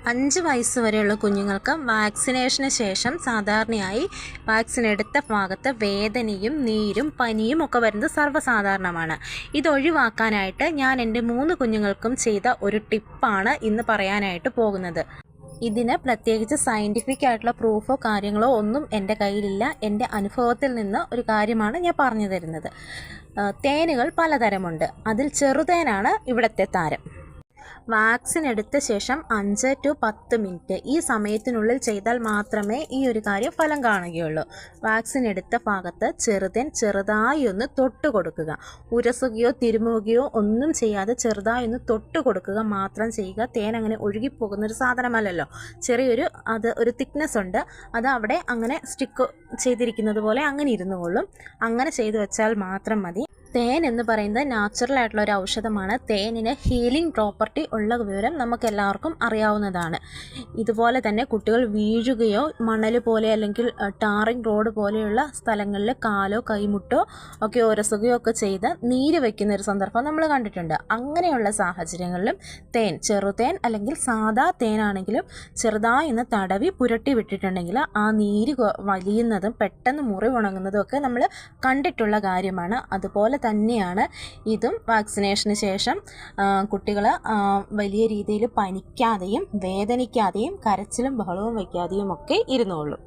5 വയസ്സ് വരെയുള്ള കുഞ്ഞുങ്ങൾക്ക് വാക്സിനേഷന് ശേഷം സാധാരണയായി വാക്സിൻ എടുത്ത ഭാഗത്ത് വേദനയും നീരും പനിയും ഒക്കെ വരുന്നത് സർവ്വസാധാരണമാണ്. ഇതൊഴിവാക്കാനായിട്ട് ഞാൻ എൻ്റെ 3 കുഞ്ഞുങ്ങൾക്കും ചെയ്ത ഒരു ടിപ്പാണ് ഇന്ന് പറയാനായിട്ട് പോകുന്നത്. ഇതിന് പ്രത്യേകിച്ച് സയൻറ്റിഫിക് ആയിട്ടുള്ള പ്രൂഫോ കാര്യങ്ങളോ ഒന്നും എൻ്റെ കയ്യിലില്ല. എൻ്റെ അനുഭവത്തിൽ നിന്ന് ഒരു കാര്യമാണ് ഞാൻ പറഞ്ഞു തരുന്നത്. തേനുകൾ പലതരമുണ്ട്. അതിൽ ചെറുതേനാണ് ഇവിടുത്തെ താരം. വാക്സിൻ എടുത്ത ശേഷം 5 to 10 മിനിറ്റ് ഈ സമയത്തിനുള്ളിൽ ചെയ്താൽ മാത്രമേ ഈ ഒരു കാര്യം ഫലം കാണുകയുള്ളൂ. വാക്സിൻ എടുത്ത ഭാഗത്ത് ചെറുതായി ഒന്ന് തൊട്ട് കൊടുക്കുക. ഉരസുകയോ തിരുമുകയോ ഒന്നും ചെയ്യാതെ ചെറുതായി ഒന്ന് തൊട്ട് കൊടുക്കുക മാത്രം ചെയ്യുക. തേൻ അങ്ങനെ ഒഴുകിപ്പോകുന്നൊരു സാധനമല്ലല്ലോ. ഒരു തിക്നെസ് ഉണ്ട്. അത് അവിടെ അങ്ങനെ സ്റ്റിക്ക് ചെയ്തിരിക്കുന്നത് പോലെ അങ്ങനെ ഇരുന്നു കൊള്ളും. അങ്ങനെ ചെയ്തു വെച്ചാൽ മാത്രം മതി. തേൻ എന്ന് പറയുന്നത് നാച്ചുറൽ ആയിട്ടുള്ള ഒരു ഔഷധമാണ്. തേനിന് ഹീലിംഗ് പ്രോപ്പർട്ടി ഉള്ള വിവരം നമുക്ക് എല്ലാവർക്കും അറിയാവുന്നതാണ്. ഇതുപോലെ തന്നെ കുട്ടികൾ വീഴുകയോ മണൽ പോലെ അല്ലെങ്കിൽ ടാറിങ് റോഡ് പോലെയുള്ള സ്ഥലങ്ങളിൽ കാലോ കൈമുട്ടോ ഒക്കെ ഉരസുകയോ ഒക്കെ ചെയ്ത് നീര് വയ്ക്കുന്ന ഒരു സന്ദർഭം നമ്മൾ കണ്ടിട്ടുണ്ട്. അങ്ങനെയുള്ള സാഹചര്യങ്ങളിലും ചെറുതേൻ അല്ലെങ്കിൽ സാധാ തേനാണെങ്കിലും ചെറുതായി ഒന്ന് തടവി പുരട്ടി വിട്ടിട്ടുണ്ടെങ്കിൽ ആ നീര് വലിയുന്നതും പെട്ടെന്ന് മുറിവുണങ്ങുന്നതും ഒക്കെ നമ്മൾ കണ്ടിട്ടുള്ള കാര്യമാണ്. അതുപോലെ തന്നെയാണ് ഇതും. വാക്സിനേഷന് ശേഷം കുട്ടികൾ വലിയ രീതിയിൽ പനിക്കാതെയും വേദനിക്കാതെയും കരച്ചിലും ബഹളവും വയ്ക്കാതെയും ഒക്കെ ഇരുന്നോളും.